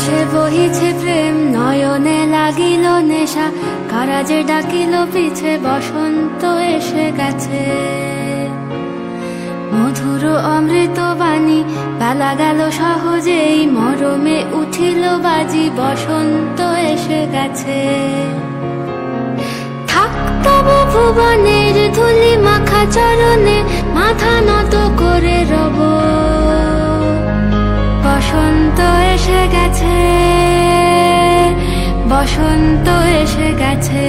বাতাসে বহিছে প্রেম, নয়নে লাগিল নেশা, কারাজে ডাকিল পিছে, বসন্ত এসে গেছে। মধুর অমৃত বাণী, বেলা গেল সহজেই, মরমে উঠিল বাজি, বসন্ত এসে গেছে। থাক তবু ভুবনের ধুলি মাখা চরণে, মাথা নত করে রব। বসন্ত এসে গেছে, বসন্ত এসে গেছে।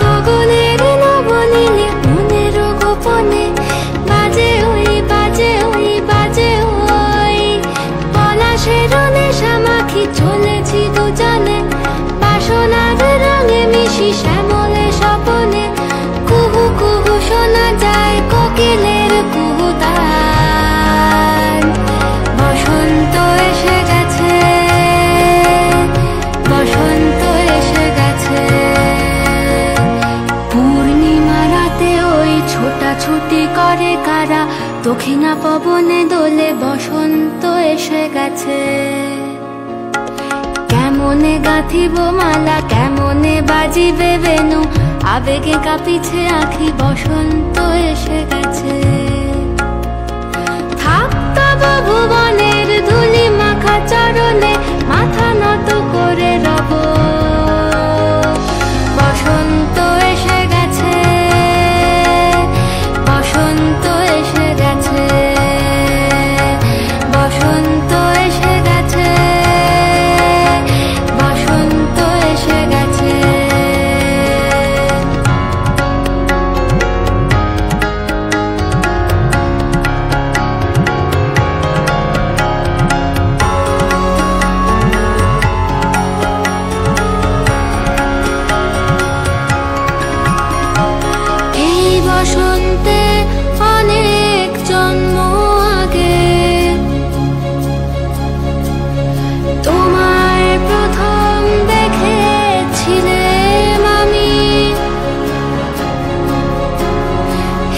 গগনের নবনীলে মনের গোপনে, বাজে ওই বাজে ওই বাজে ওই, পলাশের নেশা মাখি চলেছি দুজনে, বাসনার রঙে মিশি শ্যামলে স্বপনে। কুহু কুহু শোনা যায় কোকিলের কুহুতান। বসন্ত এসে গেছে, বসন্ত এসে গেছে। পূর্ণিমা রাতে ওই ছোটাছুটি করে কারা, দক্ষিণা পবনে দোলে, বসন্ত এসে গেছে। কেমনে গাঁথিব মালা, কেমনে বাজিবে বেনু, আবেগে কাঁপিছে আঁখি, বসন্ত এসে গেছে। থাক তবু ভুবনের ধুলি মাখা চরণে, মাথা নত করে রব। বসন্ত এসে গেছে, বসন্ত এসে গেছে, বসন্ত এসে গেছে, বসন্ত এসে গেছে। এই বসন্তে অনেক জন্ম আগে, তোমায় প্রথম দেখেছিলাম আমি।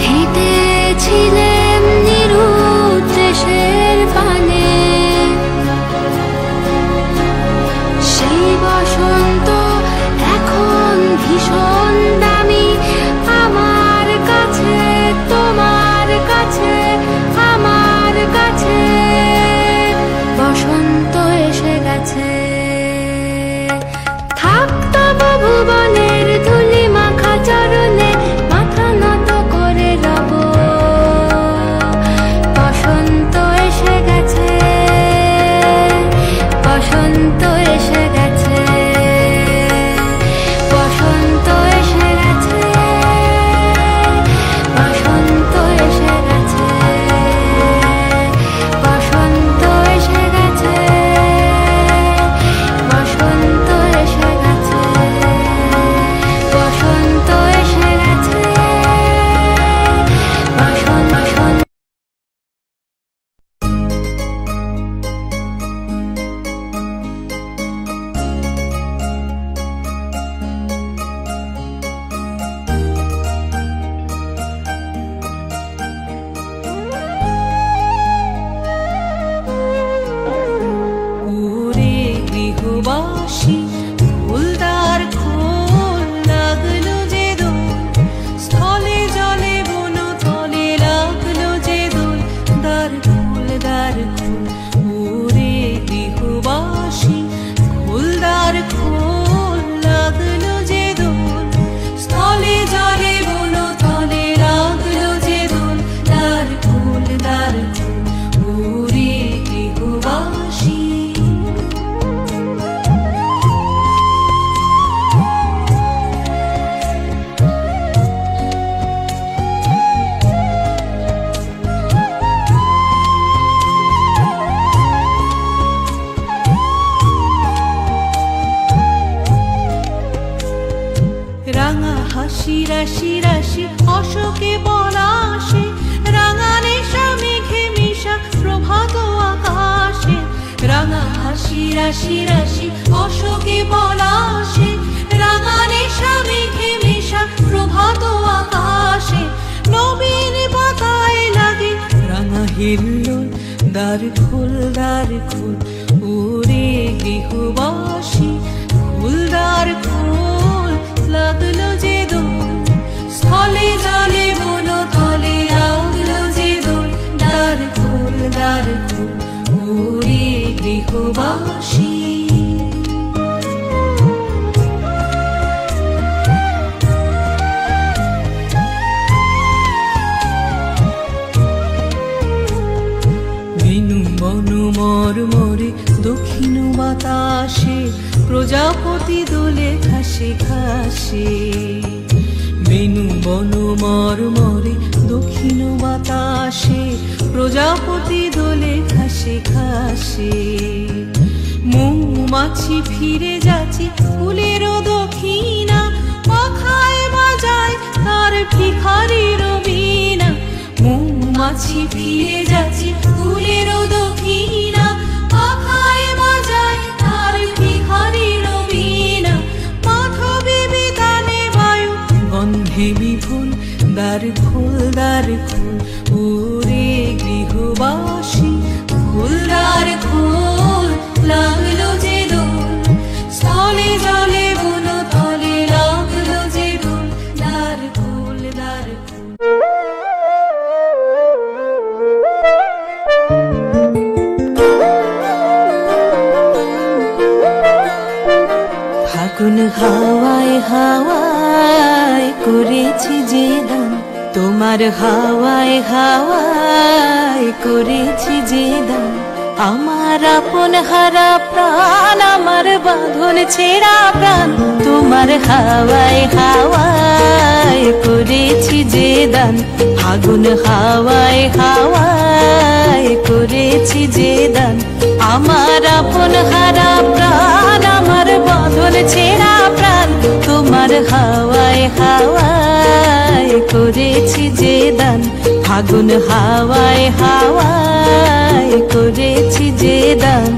হেঁটেছিলাম নিরুদ্দেশের পানে, সেই বসন্ত এখন ভীষণ দামি আমার কাছে, তোমার কাছে, আমার কাছে। বসন্ত এসে গেছে। থাক তবু ভুবনের ধুলি মাখা চরণে, মাথা নত করে রব। বসন্ত এসে গেছে, বসন্ত এসে গেছে, বসন্ত এসে গেছে, বসন্ত এসে গেছে, বসন্ত এসে গেছে, বসন্ত এসে গেছে, বসন্ত এসে গেছে, বসন্ত। ওরে গৃহবাসী, ফুলদার খোল লাগলো যে দোল, স্থলে জলে বন তলে লাগলো যে দোল, দ্বার খোল দ্বার খোল। ওরে গৃহবাসী, ফুলদার খোল লাগলো যে দোল, স্থলে জলে বন তলে লাগলো যে দোল, দ্বার খোল দ্বার খোল। ওরে গৃহবাসী, রাঙা হাসি রাশি রাশি অশোকে পলাশে, রাঙা নেশা মেঘে মিশা প্রভাত আকাশ। রাশি রাশি অশোকে পলাশে, রাঙা নেশা মেঘে মেশা প্রভাত আকাশে, নবীন পাতায় লাগে রাঙা হিল্লোল। দ্বার খোল ওরে গৃহবাসী, খোল দ্বার খোল, লাগলো যে দোল, স্থলে জলে বন তলে লাগলো যে দোল। দ্বার খোল ওরে গৃহবাসী। মরমরে দক্ষিণ বাতাসে, প্রজাপতি দোলে ঘাসে ঘাসে। বেনু বন মরমরে দক্ষিণ বাতাসে, প্রজাপতি দোলে ঘাসে ঘাসে। মৌমাছি ফিরে যাচ্ছে ফুলেরও দক্ষিণা, পাখায় বাজায় তার ভিখারির বীণা। মৌমাছি ফিরে যাচ্ছে ফুলেরও দক্ষিণা, পাখায় বাজায় তার ভিখারির বীণা। মাধবী বিতানে বায়ু গন্ধে বিপুল, দ্বার খোল ওরে গৃহবাসী, খোল দ্বার খোল, লাগলো যে দোল, স্থলে জলে বন তলে লাগলো যে দোল। দ্বার খোল ফাগুন হাওয়ায় হাওয়ায় করেছি যে দান, তোমার হাওয়ায় হাওয়ায় করেছি যে দান। আমার আপন হারা প্রাণ, আমার বাঁধন ছেঁড়া প্রাণ, তোমার হাওয়ায় হাওয়ায় করেছি যে দান। ফাগুন হাওয়ায় হাওয়ায় করেছি যে দান। আমার আপন হারা প্রাণ, আমার বাঁধন ছেঁড়া প্রাণ, তোমার হাওয়ায় হাওয়ায় করেছি যে দান। ফাগুন হাওয়ায় হাওয়ায় করেছি যে দান।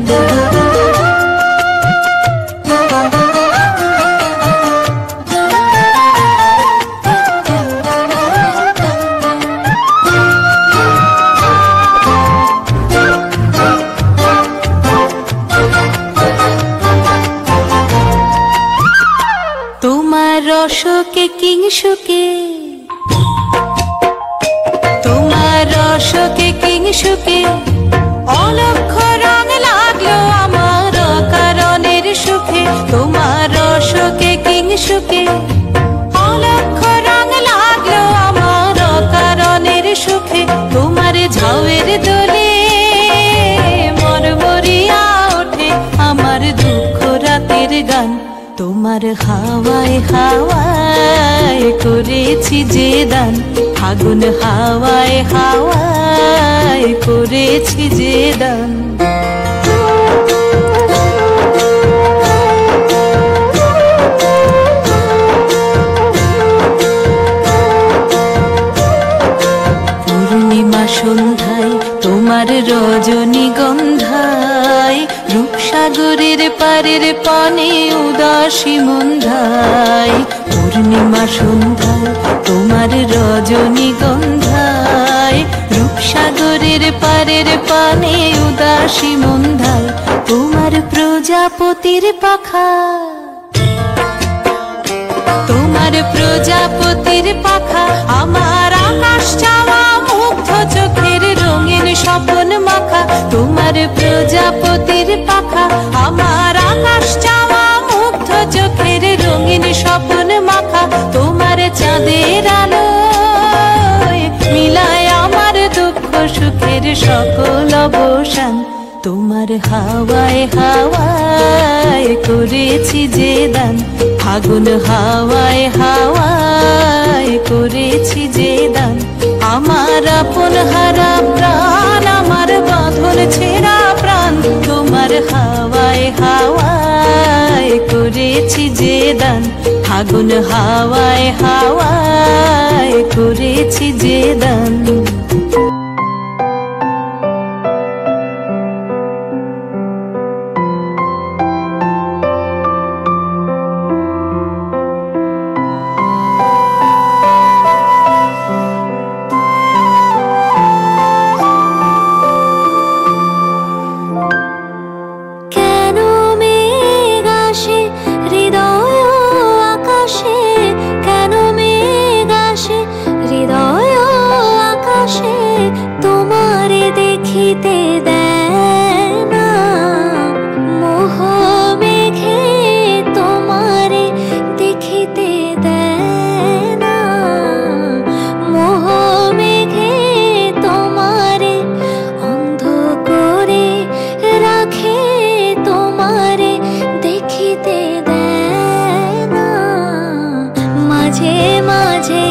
তোমার রসকে কিংসুকে, তোমার রসকে কিংসুকে, অলক্ষ রং লাগলো আমার কারণের সুখে। তোমার রসকে কিংসুকে, অলক্ষ রং লাগলো আমার কারণের সুখে। তোমার ঝাউয়ের দোলে মরমরিয়া ওঠে আমার দুঃখ রাতের গান। তোমার হাওয়ায় হাওয়ায় করেছি যে দান। ফাগুন হাওয়ায় হাওয়ায় করেছি যে দান। পূর্ণিমা সন্ধ্যায় তোমার রজনীগন্ধায়, রূপসাগরের পারের পানে উদাসী মন্ধায়। পূর্ণিমা সন্ধ্যায় তোমার রজনীগন্ধায়, রূপসাগরের পারের পানে উদাসী মন্ধায়। তোমার প্রজাপতির পাখা, তোমার প্রজাপতির পাখা, আমার আকাশ চাওয়া মুগ্ধ চোখের রঙিন স্বপন মাখা। তোমার প্রজাপতির পাখা, আমার আকাশ চাওয়া মুগ্ধ চোখের রঙিন স্বপন মাখা। তোমার চাঁদের আলো মিলায় আমার দুঃখ সুখের সকল অবসান। তোমার হাওয়ায় হাওয়ায় করেছি যে দান। ফাগুন হাওয়ায় হাওয়ায় করেছি যে দান। আমার আপন হারা প্রাণ, আমার বাঁধন ছেঁড়া প্রাণ, তোমার হাওয়ায় হাওয়ায় করেছি যে দান। ফাগুন হাওয়ায় হাওয়ায় করেছি যে দান। দেখিতে দেয় না। মোহ মেঘে তোমারে দেখিতে দেয় না। মোহ মেঘে তোমারে অন্ধ করে রাখে, তোমারে দেখিতে দেয় না। মাঝে মাঝে